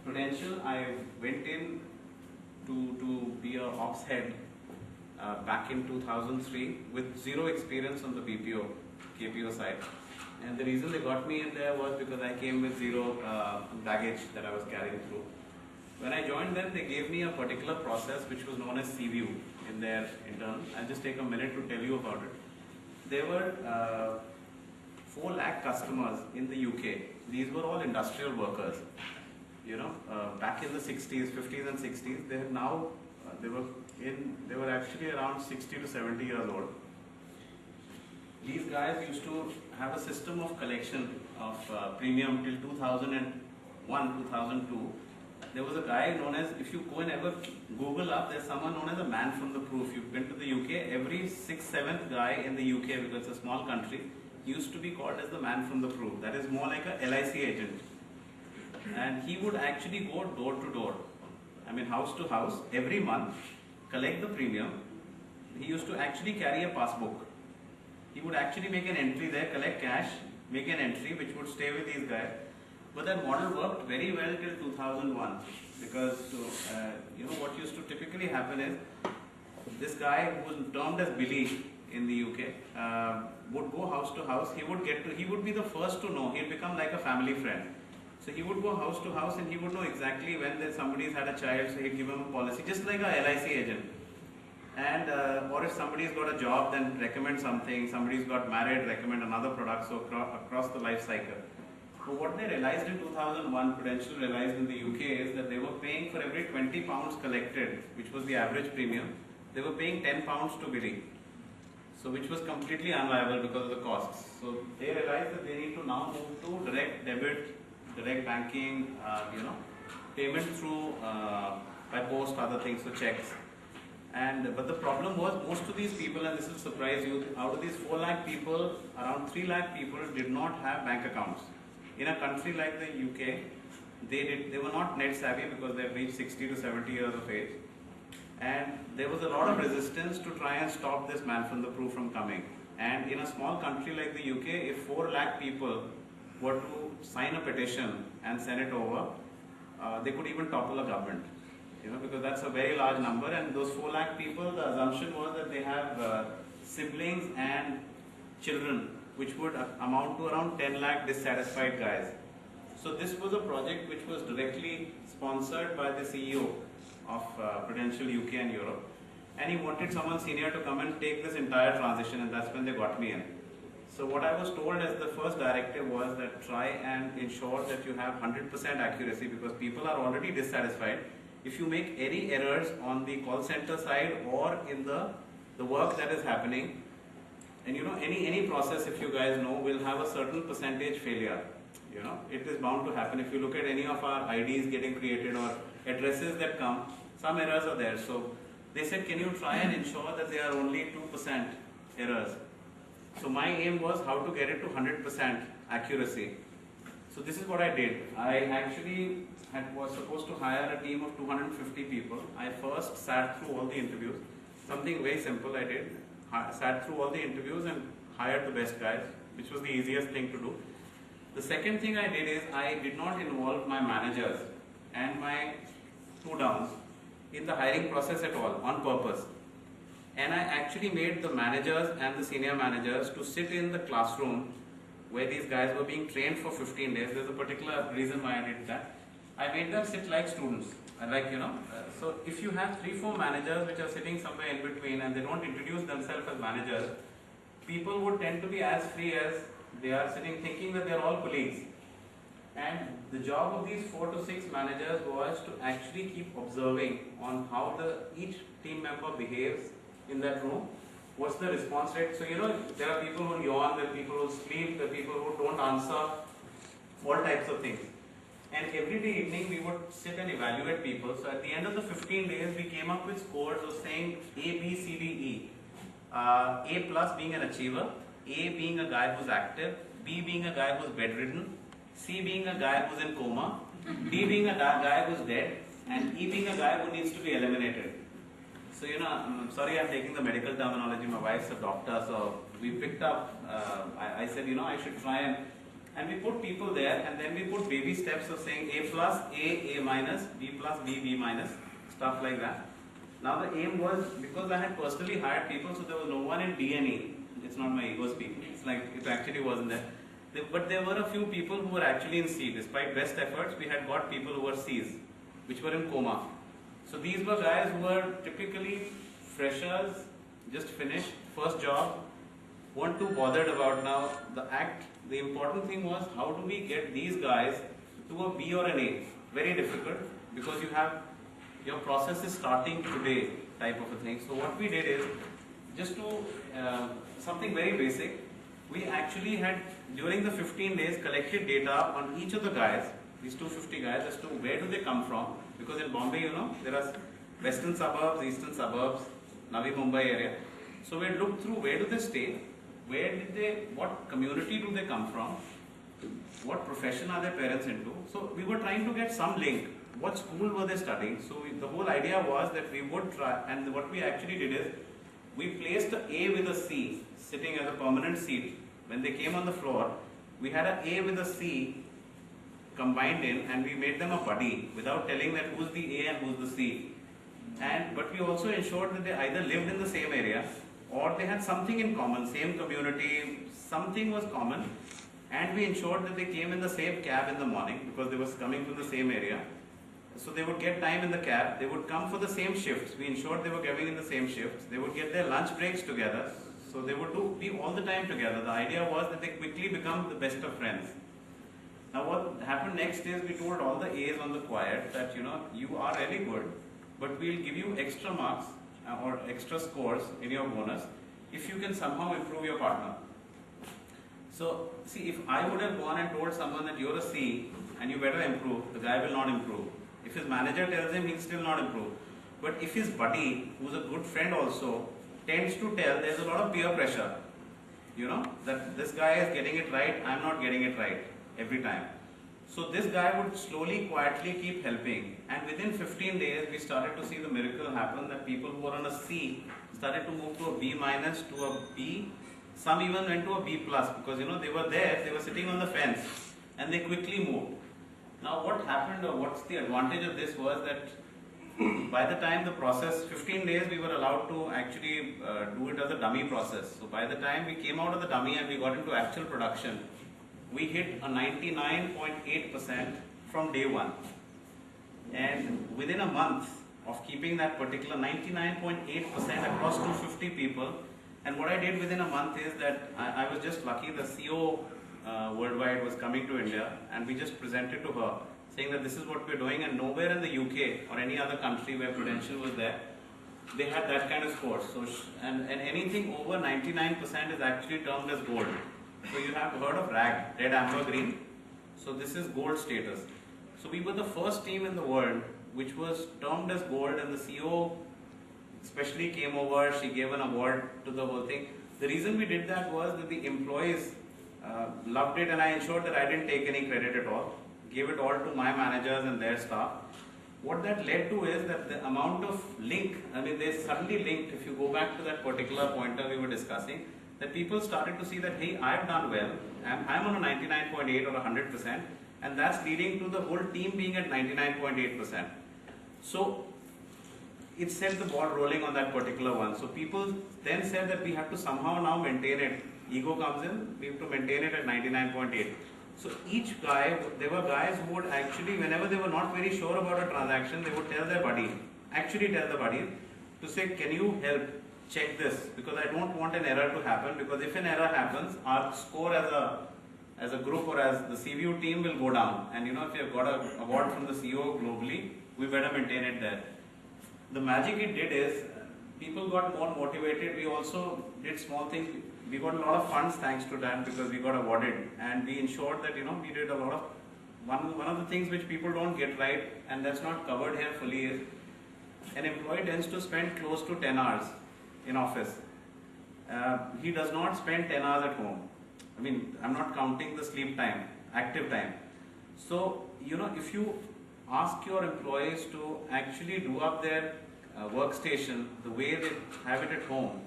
Prudential, I went in to be a ops head back in 2003 with zero experience on the BPO, KPO side. And the reason they got me in there was because I came with zero baggage that I was carrying through. When I joined them, they gave me a particular process which was known as CView in their internal. I'll just take a minute to tell you about it. There were 4 lakh customers in the UK. These were all industrial workers. You know, back in the 60s, 50s and 60s, they had now, they were actually around 60 to 70 years old. These guys used to have a system of collection of premium till 2001, 2002. There was a guy known as, if you go and ever Google up, there's someone known as a man from the proof. You've been to the UK, every 6th, 7th guy in the UK, because it's a small country, used to be called as the man from the proof. That is more like a LIC agent. And he would actually go door to door, I mean house to house, every month, collect the premium. He used to actually carry a passbook. He would actually make an entry there, collect cash, make an entry which would stay with these guys. But that model worked very well till 2001, because you know what used to typically happen is this guy who was termed as Billy in the UK would go house to house. He would be the first to know. He'd become like a family friend. So he would go house to house and he would know exactly when somebody's had a child, so he'd give him a policy, just like a LIC agent. And or if somebody's got a job, then recommend something. Somebody's got married, recommend another product. So across the life cycle. But what they realized in 2001, Prudential realized in the UK, is that they were paying for every 20 pounds collected, which was the average premium, they were paying 10 pounds to Billy. So which was completely unviable because of the costs. So they realized that they need to now move to direct debit, direct banking, you know, payment through by post, other things, so checks. But the problem was, most of these people, and this will surprise you, out of these 4 lakh people, around 3 lakh people did not have bank accounts. In a country like the UK, they were not net savvy because they have reached 60 to 70 years of age. And there was a lot of resistance to try and stop this man from the proof from coming. And in a small country like the UK, if 4 lakh people were to sign a petition and send it over, they could even topple a government. You know, because that's a very large number, and those 4 lakh people, the assumption was that they have siblings and children, which would amount to around 10 lakh dissatisfied guys. So this was a project which was directly sponsored by the CEO of Prudential UK and Europe, and he wanted someone senior to come and take this entire transition, and that's when they got me in. So what I was told as the first directive was that try and ensure that you have 100% accuracy, because people are already dissatisfied. If you make any errors on the call center side or in the work that is happening, and you know, any process, if you guys know, will have a certain percentage failure. You know, it is bound to happen. If you look at any of our IDs getting created or addresses that come, some errors are there. So they said, can you try and ensure that there are only 2% errors? So my aim was how to get it to 100% accuracy. So this is what I did. I actually was supposed to hire a team of 250 people. I first sat through all the interviews. Something very simple I did. Sat through all the interviews and hired the best guys, which was the easiest thing to do. The second thing I did is I did not involve my managers and my 2 downs in the hiring process at all, on purpose. And I actually made the managers and the senior managers to sit in the classroom where these guys were being trained for 15 days. There's a particular reason why I did that. I made them sit like students, like, you know, so if you have 3-4 managers which are sitting somewhere in between and they don't introduce themselves as managers, people would tend to be as free as they are sitting thinking that they're all colleagues. And the job of these 4 to 6 managers was to actually keep observing on how each team member behaves in that room. What's the response rate? So, you know, there are people who yawn, there are people who sleep, there are people who don't answer, all types of things. And every day evening we would sit and evaluate people. So at the end of the 15 days, we came up with scores of saying A, B, C, D, E. A plus being an achiever, A being a guy who's active, B being a guy who's bedridden, C being a guy who's in coma, D being a guy who's dead, and E being a guy who needs to be eliminated. So, you know, I'm sorry I'm taking the medical terminology, my wife's a doctor, so we picked up, I said, you know, I should try and And we put people there, and then we put baby steps of saying A plus, A minus, B plus, B minus, stuff like that. Now the aim was, because I had personally hired people, so there was no one in D&E. It's not my ego speaking, it's like it actually wasn't there. But there were a few people who were actually in C. Despite best efforts, we had got people who were C's, which were in coma. So these were guys who were typically freshers, just finished, first job, weren't too bothered about now the act. The important thing was, how do we get these guys to a B or an A? Very difficult, because you have, your process is starting today type of a thing. So what we did is, just to, something very basic, we actually had, during the 15 days, collected data on each of the guys, these 250 guys, as to where do they come from. Because in Bombay, you know, there are western suburbs, eastern suburbs, Navi Mumbai area. So we looked through where do they stay, where did they, what community do they come from, what profession are their parents into. So we were trying to get some link. What school were they studying? So the whole idea was that we would try, and what we actually did is, we placed a A with a C sitting as a permanent seat. When they came on the floor, we had a A with a C combined in, and we made them a buddy without telling that who's the A and who's the C. But we also ensured that they either lived in the same area or they had something in common, same community, something was common, and we ensured that they came in the same cab in the morning because they were coming from the same area. So they would get time in the cab, they would come for the same shifts, we ensured they were coming in the same shifts, they would get their lunch breaks together, so they would be all the time together. The idea was that they quickly become the best of friends. Now what happened next is, we told all the A's on the quiet that, you know, you are really good, but we'll give you extra marks or extra scores in your bonus if you can somehow improve your partner. So see, if I would have gone and told someone that you're a C and you better improve, the guy will not improve. If his manager tells him, he'll still not improve. But if his buddy, who's a good friend also, tends to tell, there's a lot of peer pressure. You know, that this guy is getting it right, I'm not getting it right every time. So this guy would slowly, quietly keep helping. And within 15 days, we started to see the miracle happen, that people who were on a C started to move to a B minus, to a B. Some even went to a B plus, because, you know, they were there, they were sitting on the fence, and they quickly moved. Now what happened, or what's the advantage of this, was that by the time the process, 15 days, we were allowed to actually do it as a dummy process. So by the time we came out of the dummy and we got into actual production, we hit a 99.8% from day one. And within a month of keeping that particular 99.8% across 250 people, and what I did within a month is that I was just lucky, the CEO worldwide was coming to India, and we just presented to her saying that this is what we're doing, and nowhere in the UK or any other country where Prudential was there, they had that kind of score. So, and anything over 99% is actually termed as gold. So you have heard of RAG, red, amber, green. So this is gold status. So we were the first team in the world which was termed as gold, and the CEO especially came over, she gave an award to the whole thing. The reason we did that was that the employees loved it, and I ensured that I didn't take any credit at all. Gave it all to my managers and their staff. What that led to is that the amount of link, I mean, they suddenly linked, if you go back to that particular pointer we were discussing, that people started to see that, hey, I've done well, I'm on a 99.8 or 100%, and that's leading to the whole team being at 99.8%. So it set the ball rolling on that particular one. So people then said that we have to somehow now maintain it. Ego comes in, we have to maintain it at 99.8. So each guy, there were guys who would actually, whenever they were not very sure about a transaction, they would tell their buddy, actually tell the buddy, to say, can you help check this? Because I don't want an error to happen, because if an error happens, our score as a group or as the CVU team will go down. And you know, if you've got an award from the CEO globally, we better maintain it there. The magic it did is, people got more motivated. We also did small things. We got a lot of funds thanks to that, because we got awarded, and we ensured that, you know, we did a lot of, one of the things which people don't get right, and that's not covered here fully, is an employee tends to spend close to 10 hours in office. He does not spend 10 hours at home. I mean, I'm not counting the sleep time, active time. So, you know, if you ask your employees to actually do up their workstation the way they have it at home,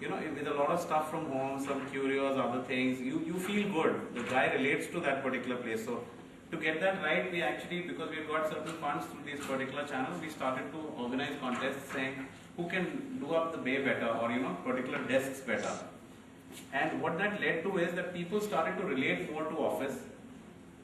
you know, with a lot of stuff from home, some curios, other things, you feel good. The guy relates to that particular place. So to get that right, we actually, because we've got certain funds through these particular channels, we started to organize contests saying who can do up the bay better, or you know, particular desks better. And what that led to is that people started to relate more to office.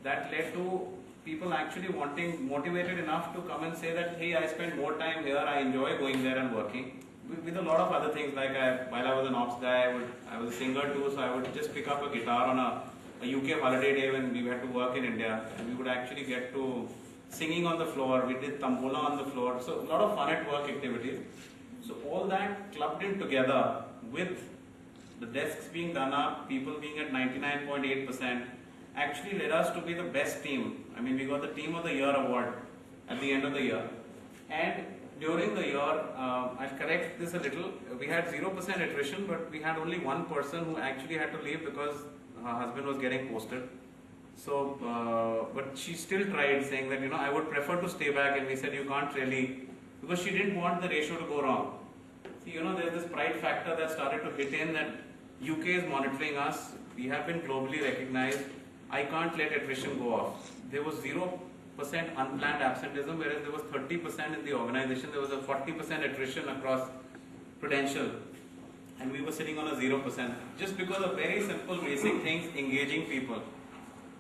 That led to people actually wanting, motivated enough to come and say that, hey, I spend more time here, I enjoy going there and working. With a lot of other things, like while I was an ops guy, I was a singer too, so I would just pick up a guitar on a UK holiday day when we had to work in India, and we would actually get to singing on the floor. We did tambola on the floor, so a lot of fun at work activities. So all that clubbed in together with the desks being done up, people being at 99.8%, actually led us to be the best team. I mean, we got the Team of the Year award at the end of the year. And during the year, I'll correct this a little, we had 0% attrition, but we had only one person who actually had to leave because her husband was getting posted. So, but she still tried, saying that, you know, I would prefer to stay back, and we said you can't really, because she didn't want the ratio to go wrong. See, you know, there's this pride factor that started to hit in, that UK is monitoring us, we have been globally recognized, I can't let attrition go off. There was 0% unplanned absenteeism, whereas there was 30% in the organization. There was a 40% attrition across Prudential, and we were sitting on a 0%, just because of very simple basic things, engaging people.